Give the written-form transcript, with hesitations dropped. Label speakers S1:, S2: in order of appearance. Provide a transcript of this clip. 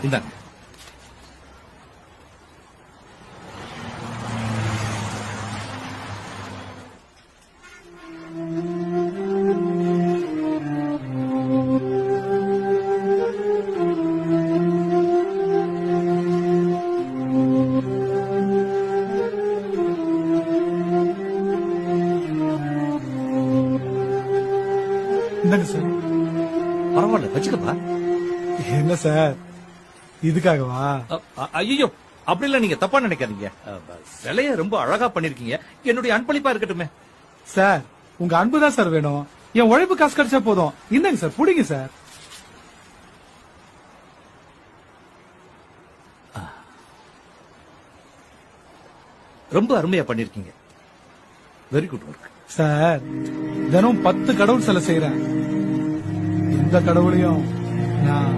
S1: இந்தாங்க.
S2: இந்தாங்க சார்.
S1: பரவாயில்ல, வச்சுக்கப்பா.
S2: என்ன சார் இதுக்காகவா?
S1: ஐயோ, அப்படி இல்ல, நீங்க தப்பா நினைக்காதீங்க. சிலைய ரொம்ப அழகா பண்ணிருக்கீங்க. என்னுடைய அன்பளிப்பா இருக்கட்டுமே.
S2: சார் உங்க அன்புதான் சார் வேணும். என் உழைப்பு காசு கிடைச்சா போதும். இந்தாங்க சார், புடிங்க சார்.
S1: ரொம்ப அருமையா பண்ணிருக்கீங்க. Very good work.
S2: சார் தினம் 10 கடவுள் சிலை செய்யறேன். எந்த கடவுளையும் நான்